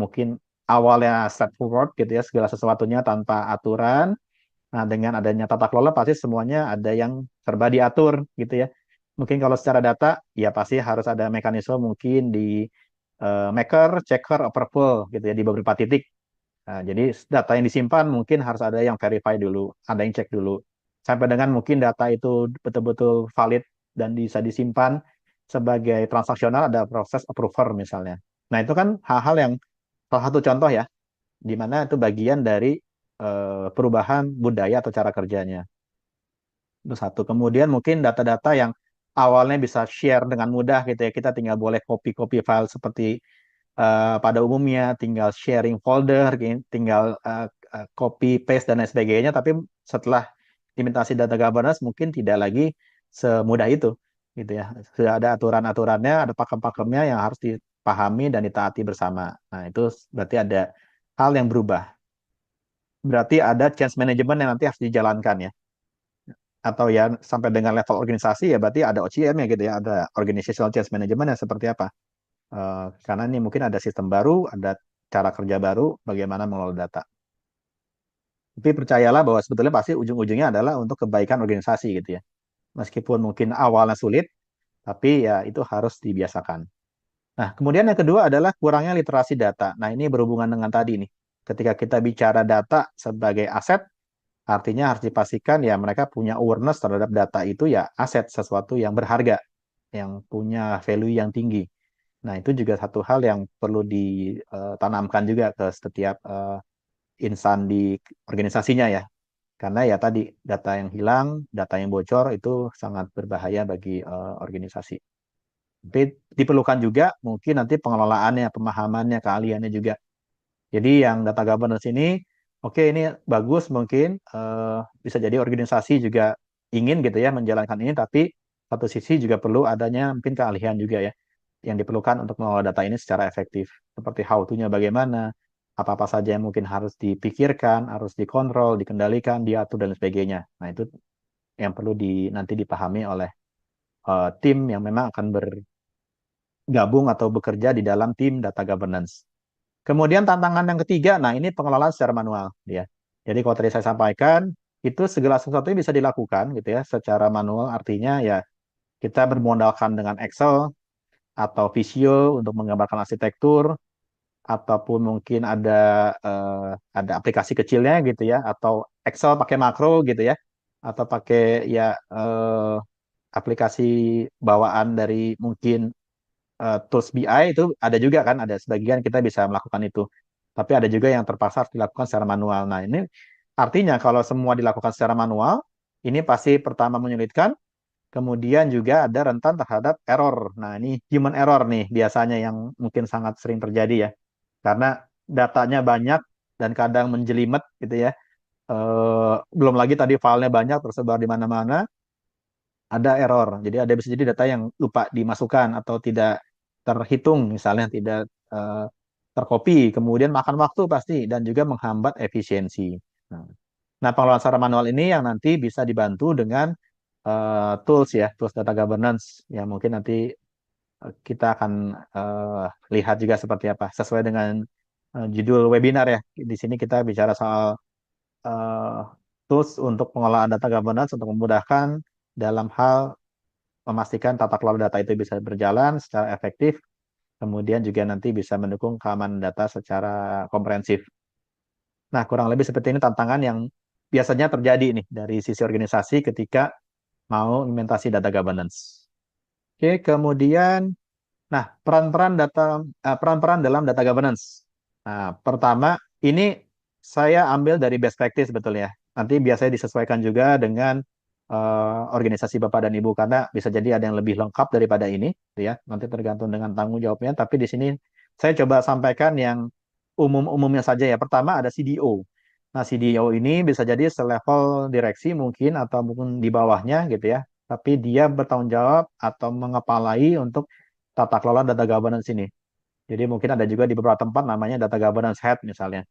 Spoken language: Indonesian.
mungkin awalnya straightforward gitu ya, segala sesuatunya tanpa aturan. Nah, dengan adanya tata kelola pasti semuanya ada yang serba diatur gitu ya. Mungkin kalau secara data, ya pasti harus ada mekanisme mungkin di maker, checker, approval gitu ya di beberapa titik. Nah, jadi data yang disimpan mungkin harus ada yang verify dulu, ada yang cek dulu. Sampai dengan mungkin data itu betul-betul valid dan bisa disimpan sebagai transaksional, ada proses approver misalnya. Nah, itu kan hal-hal yang salah satu contoh ya, di mana itu bagian dari perubahan budaya atau cara kerjanya. Itu satu. Kemudian mungkin data-data yang awalnya bisa share dengan mudah gitu ya, kita tinggal boleh copy-copy file seperti pada umumnya tinggal sharing folder, tinggal copy paste dan lain sebagainya. Tapi setelah implementasi data governance mungkin tidak lagi semudah itu, gitu ya. Sudah ada aturan-aturannya, ada pakem-pakemnya yang harus dipahami dan ditaati bersama. Nah, itu berarti ada hal yang berubah. Berarti ada change management yang nanti harus dijalankan ya. Atau ya sampai dengan level organisasi ya berarti ada OCM ya gitu ya, ada organizational change management yang seperti apa. Karena ini mungkin ada sistem baru, ada cara kerja baru, bagaimana mengelola data. Tapi percayalah bahwa sebetulnya pasti ujung-ujungnya adalah untuk kebaikan organisasi gitu ya. Meskipun mungkin awalnya sulit, tapi ya itu harus dibiasakan. Nah, kemudian yang kedua adalah kurangnya literasi data. Nah, ini berhubungan dengan tadi nih. Ketika kita bicara data sebagai aset, artinya harus dipastikan ya mereka punya awareness terhadap data itu ya aset, sesuatu yang berharga, yang punya value yang tinggi. Nah, itu juga satu hal yang perlu ditanamkan juga ke setiap insan di organisasinya ya. Karena ya tadi data yang hilang, data yang bocor itu sangat berbahaya bagi organisasi. Tapi diperlukan juga mungkin nanti pengelolaannya, pemahamannya, keahliannya juga. Jadi yang data governance ini, oke ini bagus mungkin bisa jadi organisasi juga ingin gitu ya menjalankan ini, tapi satu sisi juga perlu adanya mungkin keahlian juga ya yang diperlukan untuk mengelola data ini secara efektif. Seperti how to-nya bagaimana, apa-apa saja yang mungkin harus dipikirkan, harus dikontrol, dikendalikan, diatur, dan sebagainya. Nah, itu yang perlu nanti dipahami oleh tim yang memang akan bergabung atau bekerja di dalam tim data governance. Kemudian tantangan yang ketiga, nah ini pengelolaan secara manual, ya. Jadi kalau tadi saya sampaikan, itu segala sesuatunya bisa dilakukan gitu ya, secara manual. Artinya ya kita bermodalkan dengan Excel atau Visio untuk menggambarkan arsitektur, ataupun mungkin ada aplikasi kecilnya gitu ya, atau Excel pakai makro gitu ya, atau pakai ya aplikasi bawaan dari mungkin tools BI itu ada juga kan, ada sebagian kita bisa melakukan itu. Tapi ada juga yang terpaksa harus dilakukan secara manual. Nah, ini artinya kalau semua dilakukan secara manual, ini pasti pertama menyulitkan, kemudian juga ada rentan terhadap error. Nah, ini human error nih biasanya yang mungkin sangat sering terjadi ya. Karena datanya banyak dan kadang menjelimet gitu ya. Belum lagi tadi filenya banyak tersebar di mana-mana, ada error. Jadi ada bisa jadi data yang lupa dimasukkan atau tidak terhitung misalnya tidak eh, tercopy, kemudian makan waktu pasti dan juga menghambat efisiensi. Nah, nah, pengelolaan secara manual ini yang nanti bisa dibantu dengan tools ya, tools data governance yang mungkin nanti kita akan lihat juga seperti apa sesuai dengan judul webinar ya. Di sini kita bicara soal eh, tools untuk pengelolaan data governance untuk memudahkan dalam hal memastikan tata kelola data itu bisa berjalan secara efektif, kemudian juga nanti bisa mendukung keamanan data secara komprehensif. Nah, kurang lebih seperti ini tantangan yang biasanya terjadi nih dari sisi organisasi ketika mau implementasi data governance. Oke, kemudian, nah peran-peran dalam data governance. Nah, pertama ini saya ambil dari best practice sebetulnya. Nanti biasanya disesuaikan juga dengan organisasi Bapak dan Ibu karena bisa jadi ada yang lebih lengkap daripada ini, gitu ya. Nanti tergantung dengan tanggung jawabnya. Tapi di sini saya coba sampaikan yang umum-umumnya saja ya. Pertama ada CDO. Nah, CDO ini bisa jadi selevel direksi mungkin atau mungkin di bawahnya gitu ya. Tapi dia bertanggung jawab atau mengepalai untuk tata kelola data governance ini. Jadi mungkin ada juga di beberapa tempat namanya data governance head misalnya.